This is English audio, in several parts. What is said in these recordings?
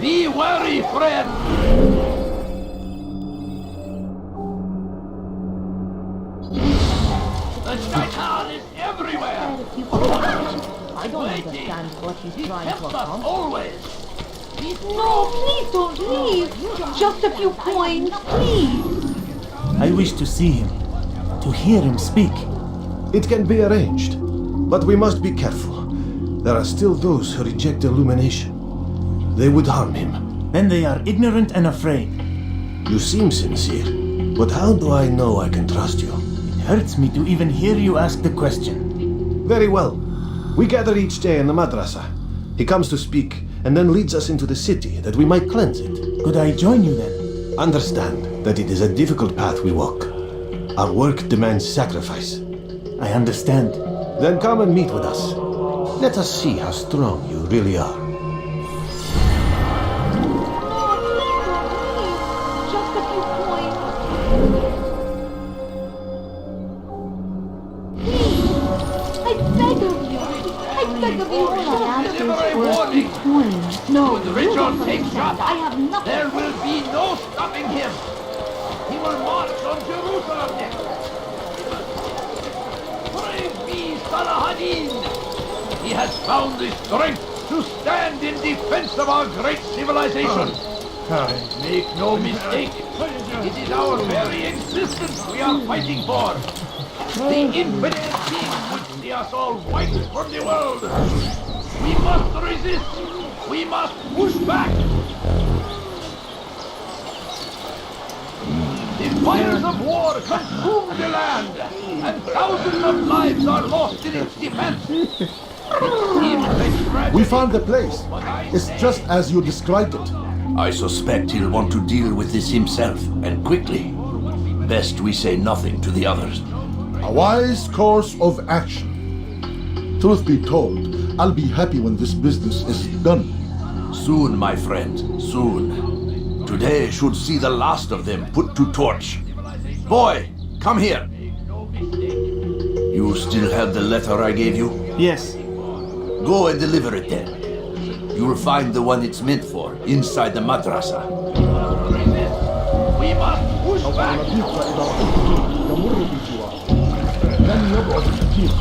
Be wary, friend! The shaitan is everywhere! I don't understand what he's trying to accomplish. Always! No, please don't leave. Just a few coins, please. I wish to see him, to hear him speak. It can be arranged, but we must be careful. There are still those who reject illumination. They would harm him. Then they are ignorant and afraid. You seem sincere, but how do I know I can trust you? It hurts me to even hear you ask the question. Very well. We gather each day in the madrasa. He comes to speak, and then leads us into the city, that we might cleanse it. Could I join you then? Understand that it is a difficult path we walk. Our work demands sacrifice. I understand. Then come and meet with us. Let us see how strong you really are. Just a few coins. Please, I beg of you. I beg of you. All I ask is for a few coins. No, Should you Richard don't take understand. Jaffa, I have nothing. there will be no stopping him. He will march on Jerusalem next. Praise be Salah ad-Din. He has found the strength to stand in defense of our great civilization. Make no mistake, it is our very existence we are fighting for. The infidel king would see us all wiped from the world. We must resist. We must push back. The fires of war consume the land, and thousands of lives are lost in its defense. We found the place. It's just as you described it. I suspect he'll want to deal with this himself, and quickly. Best we say nothing to the others. A wise course of action. Truth be told, I'll be happy when this business is done. Soon, my friend, soon. Today should see the last of them put to torch. Boy, come here. You still have the letter I gave you? Yes. Go and deliver it then. You'll find the one it's meant for inside the madrasa. We must push back.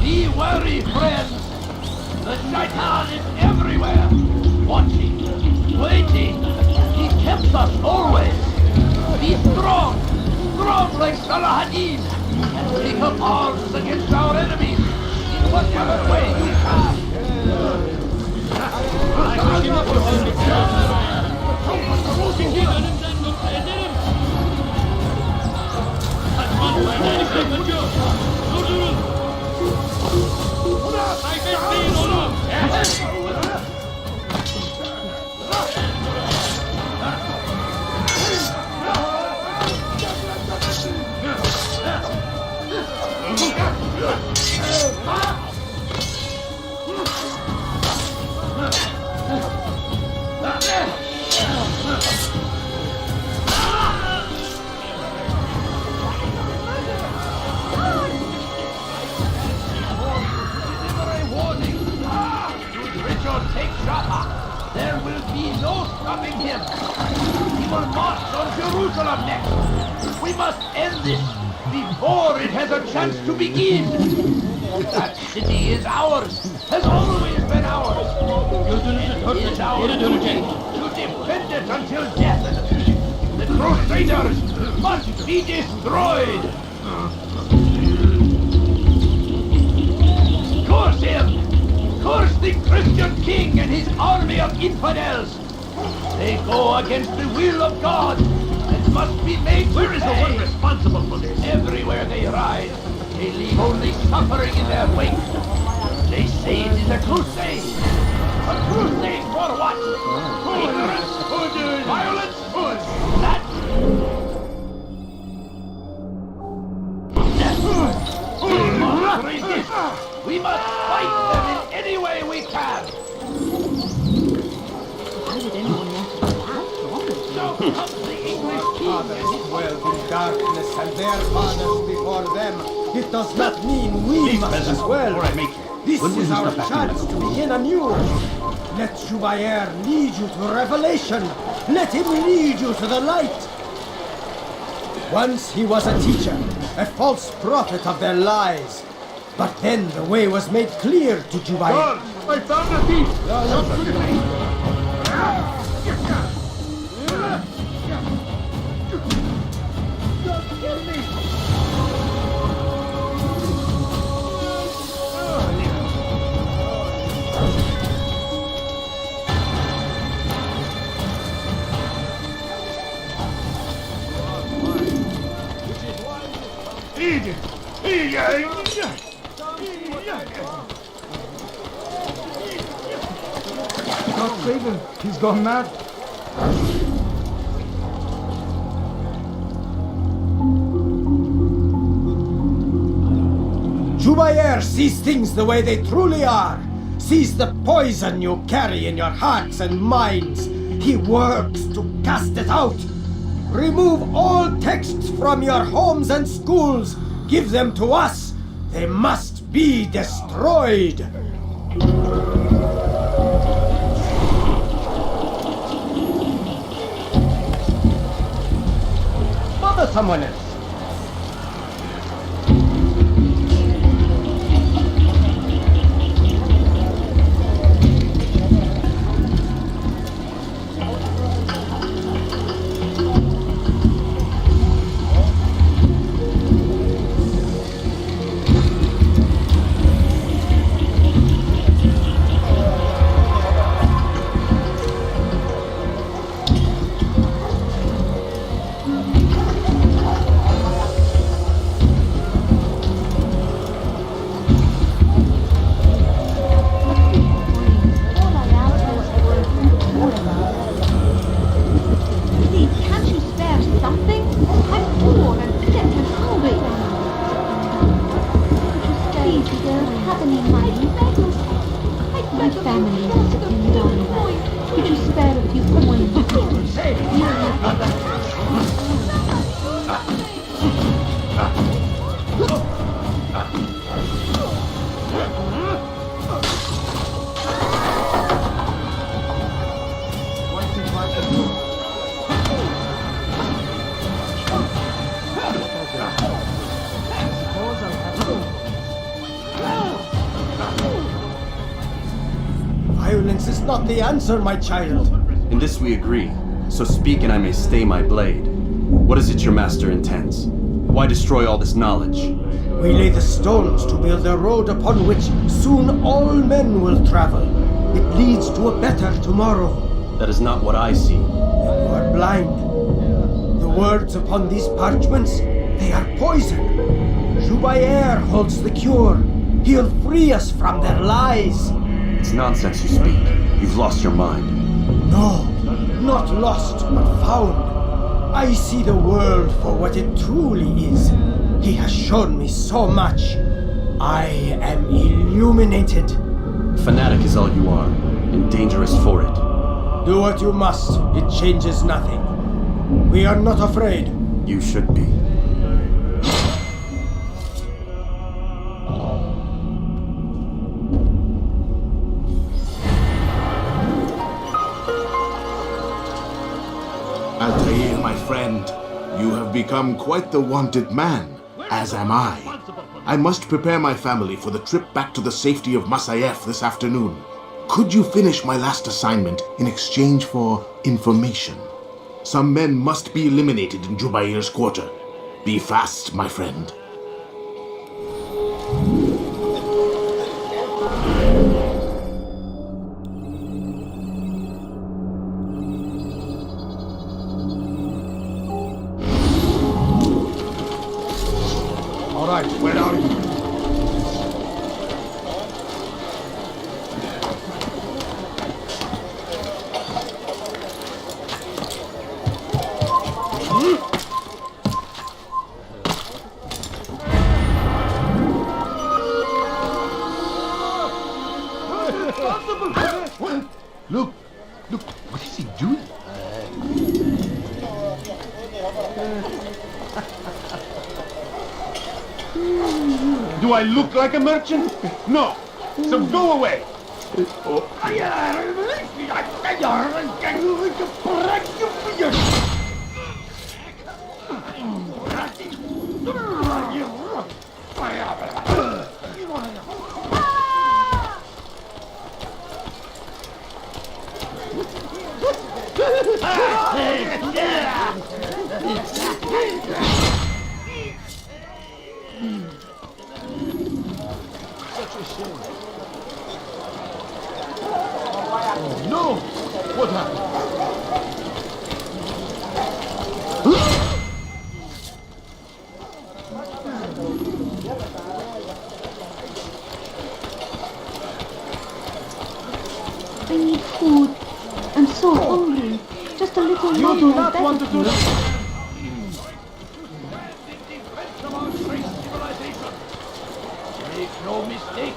Be wary, friends. The shaitan is everywhere. Watching, waiting. He tempts us always. Be strong. Strong like Salah ad-Din. And take up arms against our enemies. In whatever way you can. There will be no stopping him. He will march on Jerusalem next. We must end this before it has a chance to begin. That city is ours, has always been ours. It is our duty to defend it until death. The Crusaders must be destroyed. Curse him! Curse the Christian king and his army of infidels! They go against the will of God and must be made to Where is the one responsible for this? Everywhere they ride, they leave only suffering in their wake. They say it is a crusade. A crusade for what? Ignorance, violence, that. We must resist. We must fight them in any way we can. Why would anyone want to attack? So comes the English king. Dwell in darkness and their fathers before them. It does not mean we must as well. This is our chance to begin anew. Let Jubair lead you to revelation. Let him lead you to the light. Once he was a teacher, a false prophet of their lies. But then the way was made clear to Jubair. I found a thief! God save him. He's gone mad. Jubair sees things the way they truly are. Sees the poison you carry in your hearts and minds. He works to cast it out. Remove all texts from your homes and schools. Give them to us. They must be destroyed. Bother someone else. Violence is not the answer, my child. In this we agree, so speak and I may stay my blade. What is it your master intends? Why destroy all this knowledge? We lay the stones to build a road upon which soon all men will travel. It leads to a better tomorrow. That is not what I see. Then you are blind. The words upon these parchments, they are poison. Jubair holds the cure. He'll free us from their lies. It's nonsense you speak. You've lost your mind. No, not lost, but found. I see the world for what it truly is. He has shown me so much. I am illuminated. Fanatic is all you are, and dangerous for it. Do what you must. It changes nothing. We are not afraid. You should be. Altair, my friend, you have become quite the wanted man, as am I. I must prepare my family for the trip back to the safety of Masayef this afternoon. Could you finish my last assignment in exchange for information? Some men must be eliminated in Jubair's quarter. Be fast, my friend. All right, where are you? Look, what is he doing? Do I look like a merchant? No. So go away. No! What happened? I need food. I'm so hungry. Just a little You more do and not better want to do food. that. Make no mistake.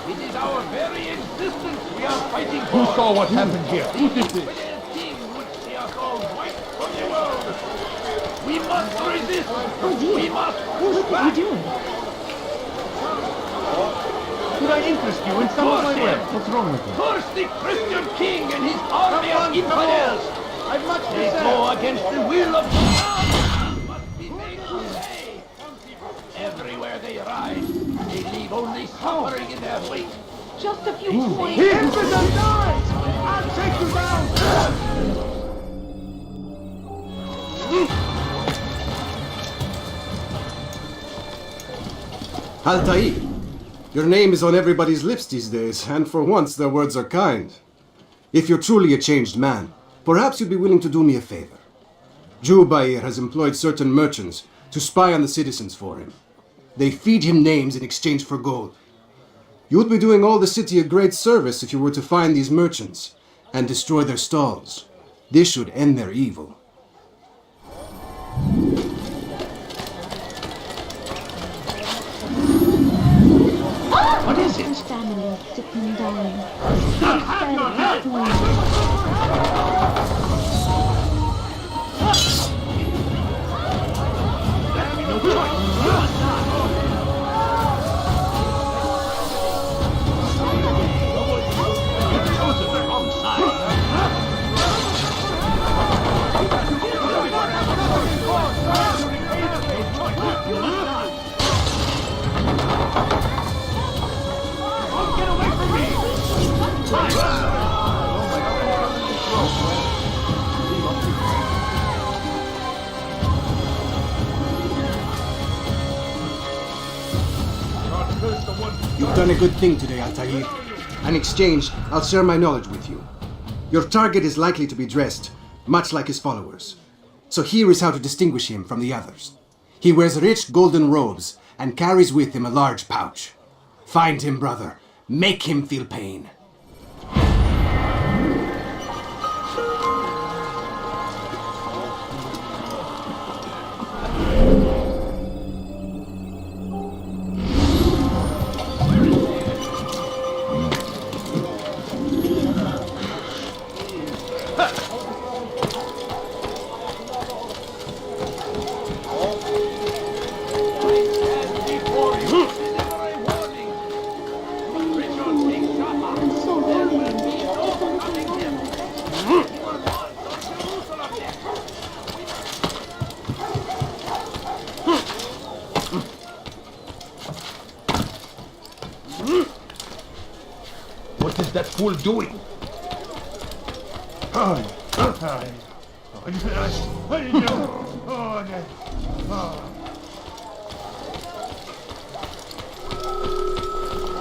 It is our very existence we are fighting for. Who saw what happened here? Who did this? King would see us all wiped from the world. We must resist. Oh dear. We must What push are back. you doing? Could I interest you in some of my work? What's wrong with you? Curse the Christian king and his army of infidels. I've much to They say. go against the will of God. Must be made to pay. Everywhere they ride, they leave only suffering in their wake. Just a few coins. I'll take you down! Altair, your name is on everybody's lips these days, and for once their words are kind. If you're truly a changed man, perhaps you'd be willing to do me a favor. Jubair has employed certain merchants to spy on the citizens for him. They feed him names in exchange for gold. You would be doing all the city a great service if you were to find these merchants and destroy their stalls. This should end their evil. What is it? Family sick and dying. Instead of food. You've done a good thing today, Altair. In exchange, I'll share my knowledge with you. Your target is likely to be dressed, much like his followers. So here is how to distinguish him from the others. He wears rich golden robes and carries with him a large pouch. Find him, brother. Make him feel pain. What is that fool doing?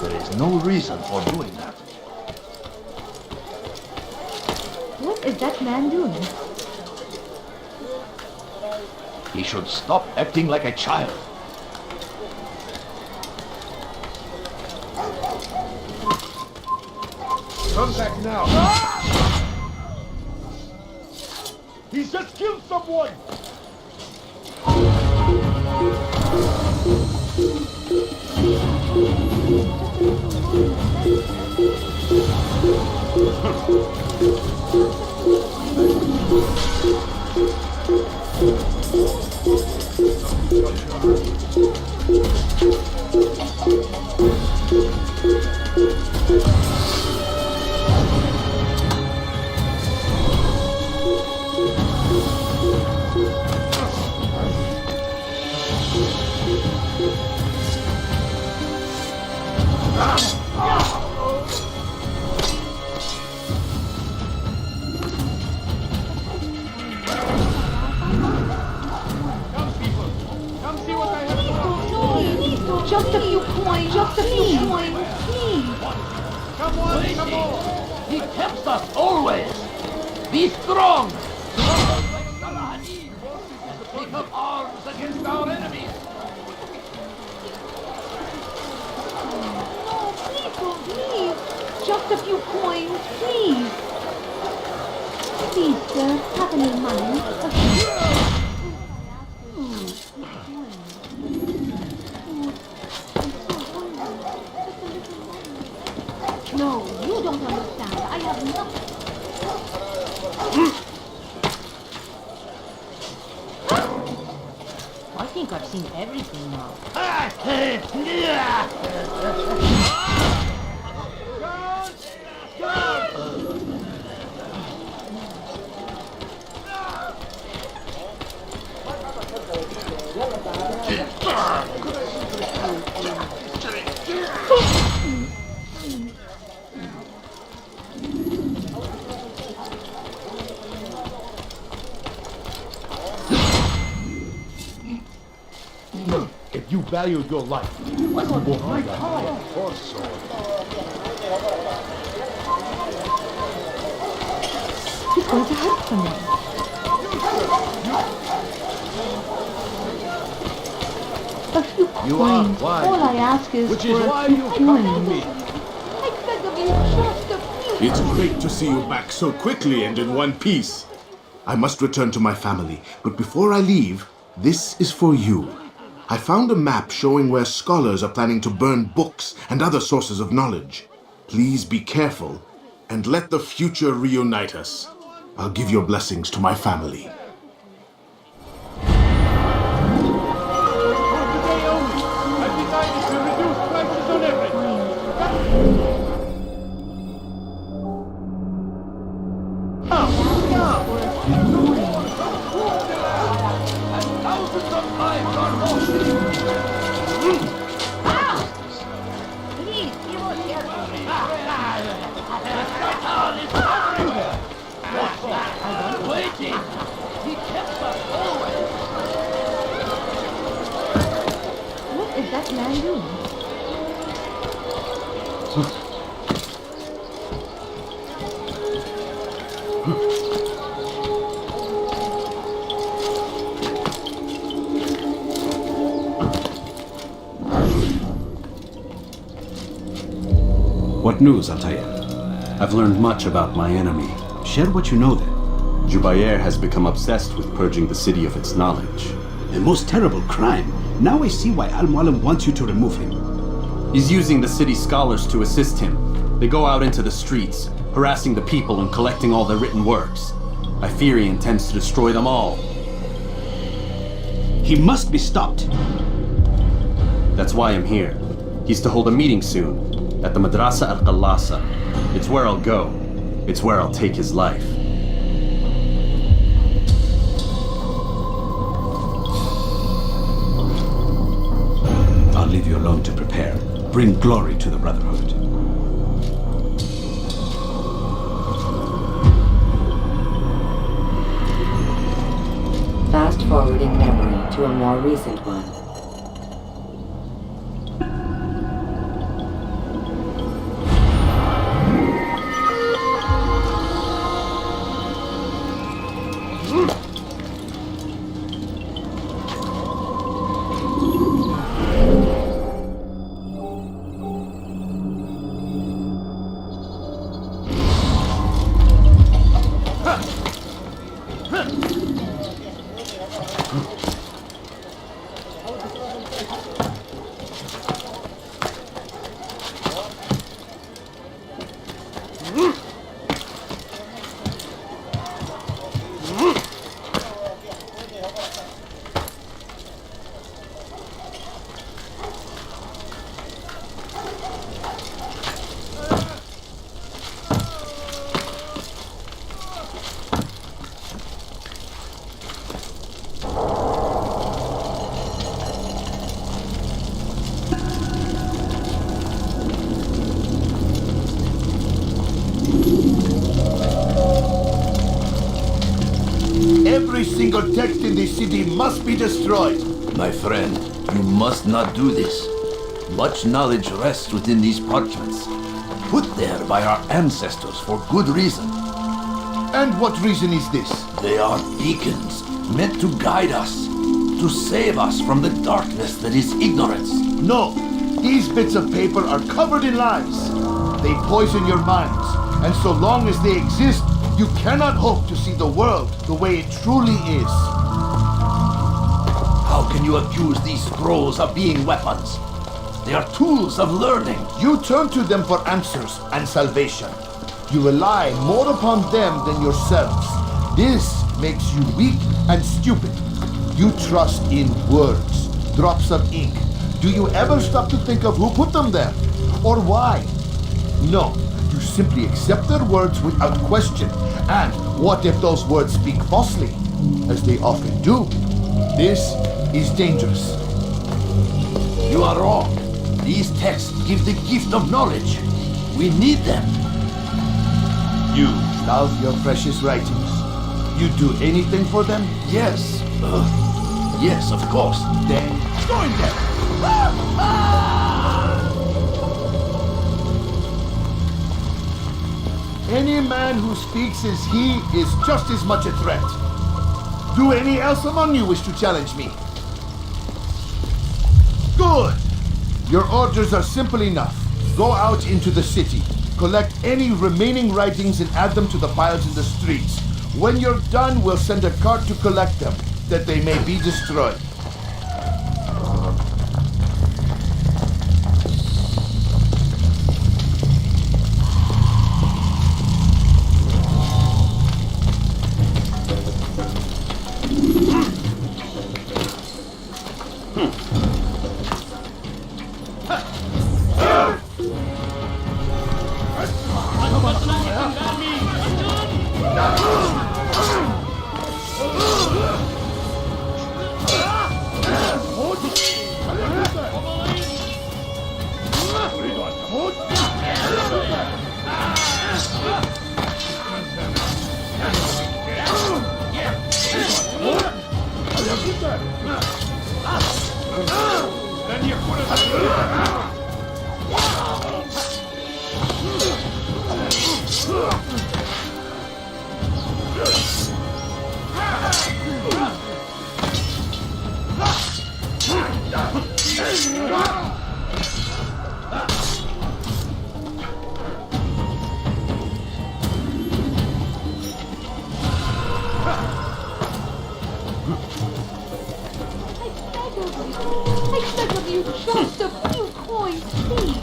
There is no reason for doing that. What is that man doing? He should stop acting like a child. Come back now. He's just killed someone. He tempts us always. Be strong. Take up arms against our enemies. No, please don't leave. Just a few coins, please. Please, sir, have any money? No, you don't understand. I have nothing. I think I've seen everything now. If you value your life, you won't mind that. Of course so. He's going to hurt someone. A few coins. All I ask is Which for is a why few you come to coins. me. I beg of you, just a few. It's great to see you back so quickly and in one piece. I must return to my family, but before I leave, this is for you. I found a map showing where scholars are planning to burn books and other sources of knowledge. Please be careful and let the future reunite us. I'll give your blessings to my family. I've decided to reduce prices on everything. Thousands of lives are lost. Please, you will hear me. Waiting. He kept us always. What is that man doing? What news, Altair? I've learned much about my enemy. Share what you know then. Jubair has become obsessed with purging the city of its knowledge. A most terrible crime. Now I see why Al-Mualim wants you to remove him. He's using the city scholars to assist him. They go out into the streets, harassing the people and collecting all their written works. I fear he intends to destroy them all. He must be stopped. That's why I'm here. He's to hold a meeting soon, at the Madrasa al-Qallasa. It's where I'll go. It's where I'll take his life. I'll leave you alone to prepare. Bring glory to the Brotherhood. Fast forwarding memory to a more recent one. Every single text in the city must be destroyed. My friend, you must not do this. Much knowledge rests within these parchments. put there by our ancestors for good reason. And what reason is this? They are beacons meant to guide us, to save us from the darkness that is ignorance. No, these bits of paper are covered in lies. They poison your minds, and so long as they exist, you cannot hope to see the world the way it truly is. How can you accuse these scrolls of being weapons? They are tools of learning. You turn to them for answers and salvation. You rely more upon them than yourselves. This makes you weak and stupid. You trust in words, drops of ink. Do you ever stop to think of who put them there? Or why? No, you simply accept their words without question. And what if those words speak falsely? As they often do. This is dangerous. You are wrong. These texts give the gift of knowledge. We need them. You love your precious writings. You do anything for them? Yes. Yes, of course. Then join them! Any man who speaks as he is just as much a threat. Do any else among you wish to challenge me? Good! Your orders are simple enough. Go out into the city. Collect any remaining writings and add them to the piles in the streets. When you're done, we'll send a cart to collect them, that they may be destroyed. I beg of you, just a few coins, please.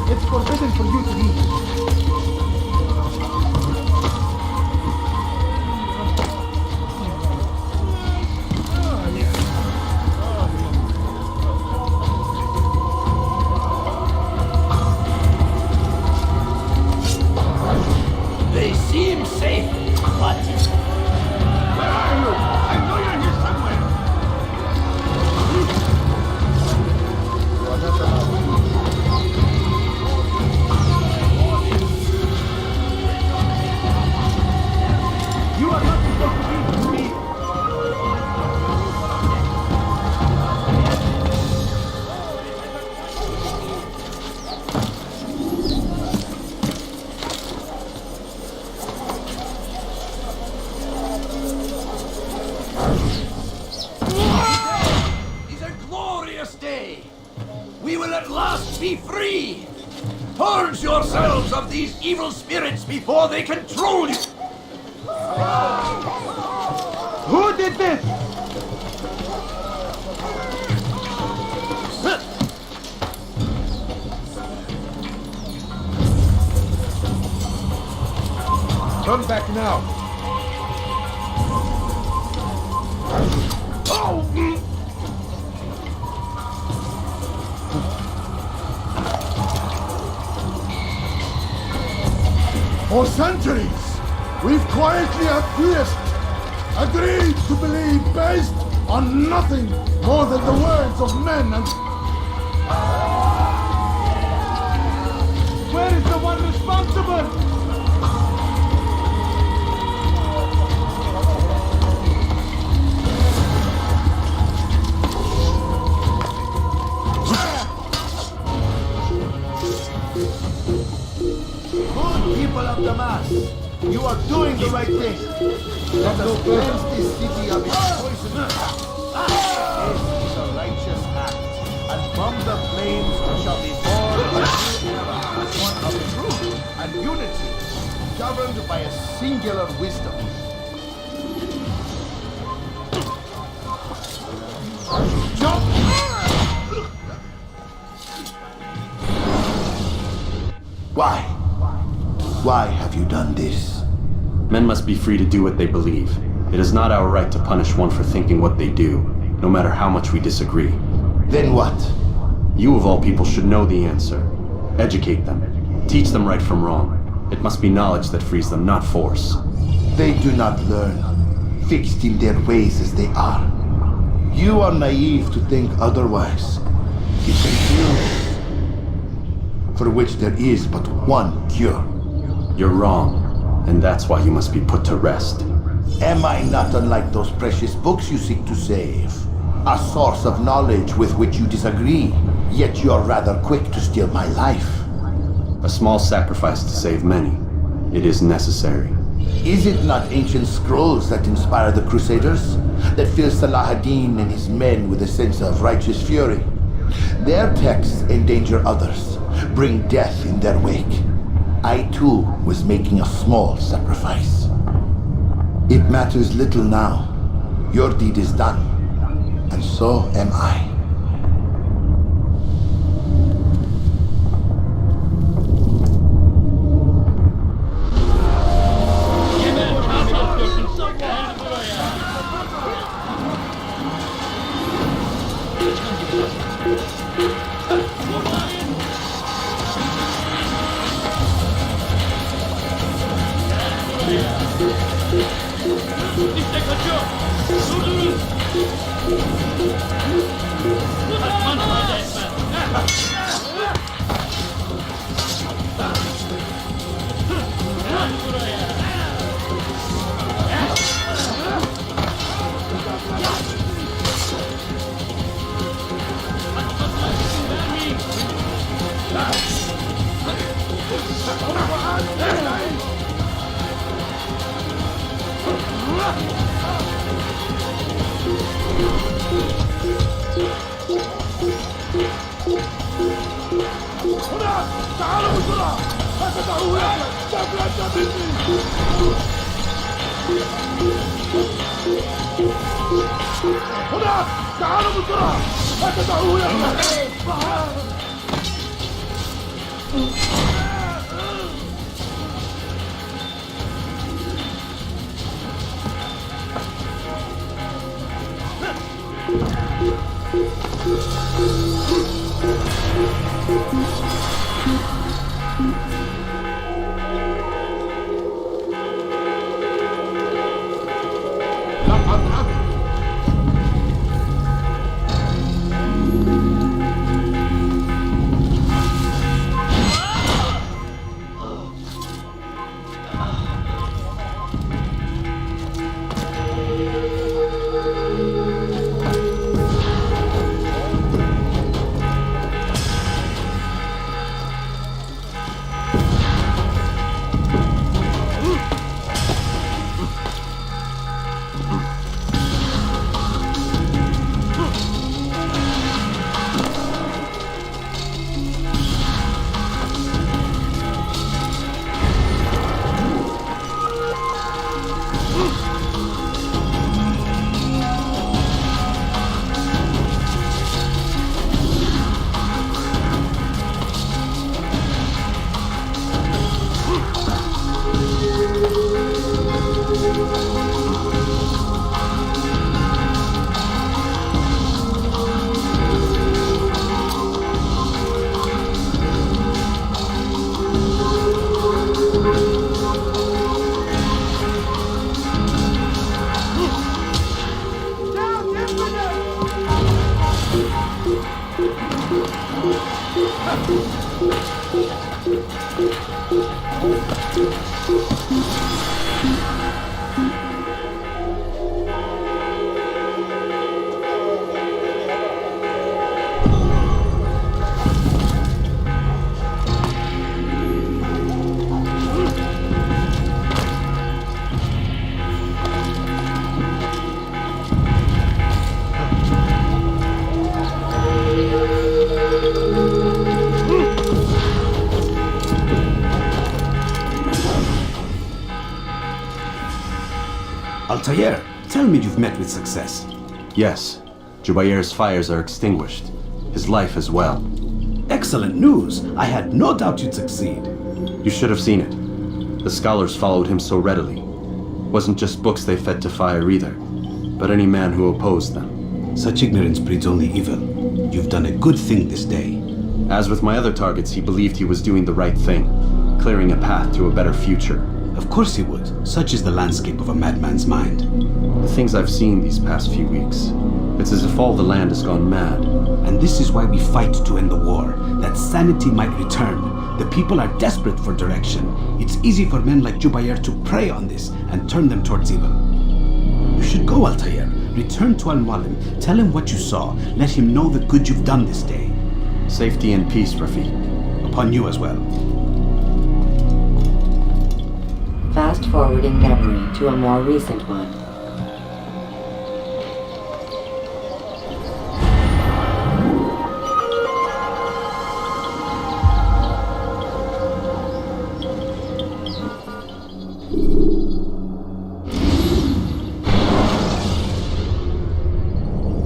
It's forbidden for you to leave. They seem safe, but... Where are you? I know you're here somewhere. You are not supposed to be with me. It's a glorious day. We will at last be free. Purge yourselves of these evil spirits before they control you. Who did this? Turn back now. For centuries, we've quietly acquiesced, agreed to believe based on nothing more than the words of men and... Where is the one responsible? Good people of the mass, you are doing the right thing. Let us cleanse this city of its poison. This is a righteous act, and from the flames shall be born a new era, one of truth and unity, governed by a singular wisdom. Jump! Why? Why have you done this? Men must be free to do what they believe. It is not our right to punish one for thinking what they do, no matter how much we disagree. Then what? You of all people should know the answer. Educate them. Teach them right from wrong. It must be knowledge that frees them, not force. They do not learn, fixed in their ways as they are. You are naive to think otherwise. It's a illness for which there is but one cure. You're wrong, and that's why you must be put to rest. Am I not unlike those precious books you seek to save? A source of knowledge with which you disagree, yet you are rather quick to steal my life. A small sacrifice to save many. It is necessary. Is it not ancient scrolls that inspire the Crusaders? That fill Salah ad-Din and his men with a sense of righteous fury? Their texts endanger others, bring death in their wake. I too was making a small sacrifice. It matters little now. Your deed is done, and so am I. Altair, tell me you've met with success. Yes, Jubair's fires are extinguished. His life as well. Excellent news. I had no doubt you'd succeed. You should have seen it. The scholars followed him so readily. Wasn't just books they fed to fire either, but any man who opposed them. Such ignorance breeds only evil. You've done a good thing this day. As with my other targets, he believed he was doing the right thing, clearing a path to a better future. Of course he would. Such is the landscape of a madman's mind. The things I've seen these past few weeks, it's as if all the land has gone mad. And this is why we fight to end the war, that sanity might return. The people are desperate for direction. It's easy for men like Jubair to prey on this and turn them towards evil. You should go, Altair. Return to Al-Mualim. Tell him what you saw. Let him know the good you've done this day. Safety and peace, Rafiq. Upon you as well. Fast forwarding memory to a more recent one.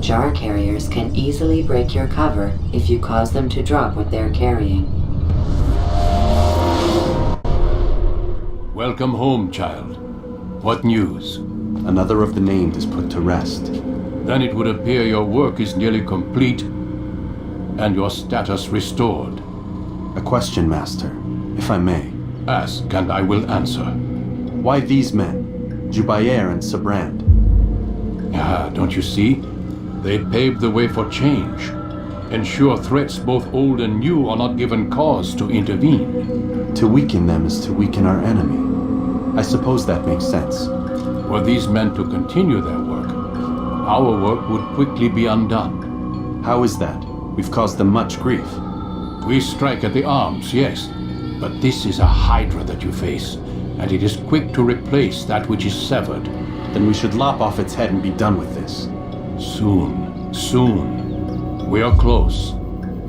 Jar carriers can easily break your cover if you cause them to drop what they're carrying. Welcome home, child. What news? Another of the named is put to rest. Then it would appear your work is nearly complete and your status restored. A question, Master, if I may. Ask and I will answer. Why these men, Jubair and Sabrand? Ah, don't you see? They paved the way for change. Ensure threats both old and new are not given cause to intervene. To weaken them is to weaken our enemy. I suppose that makes sense. Were these men to continue their work, our work would quickly be undone. How is that? We've caused them much grief. We strike at the arms, yes, but this is a hydra that you face, and it is quick to replace that which is severed. Then we should lop off its head and be done with this. Soon, soon. We are close.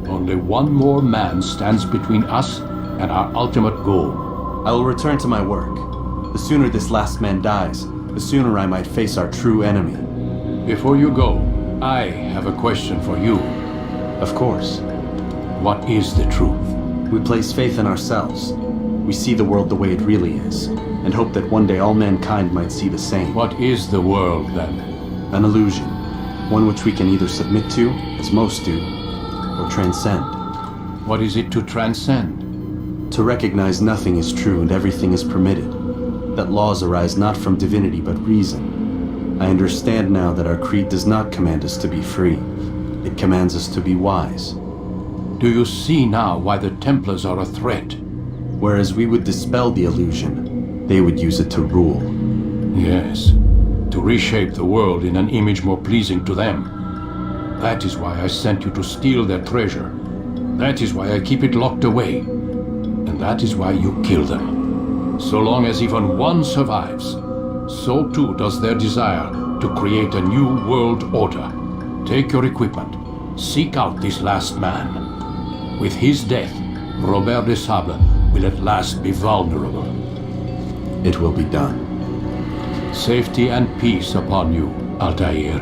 Only one more man stands between us and our ultimate goal. I will return to my work. The sooner this last man dies, the sooner I might face our true enemy. Before you go, I have a question for you. Of course. What is the truth? We place faith in ourselves. We see the world the way it really is, and hope that one day all mankind might see the same. What is the world, then? An illusion. One which we can either submit to, as most do, or transcend. What is it to transcend? To recognize nothing is true and everything is permitted. That laws arise not from divinity but reason. I understand now that our creed does not command us to be free. It commands us to be wise. Do you see now why the Templars are a threat? Whereas we would dispel the illusion, they would use it to rule. Yes, to reshape the world in an image more pleasing to them. That is why I sent you to steal their treasure. That is why I keep it locked away. And that is why you kill them. So long as even one survives, so too does their desire to create a new world order. Take your equipment. Seek out this last man. With his death, Robert de Sable will at last be vulnerable. It will be done. Safety and peace upon you, Altair.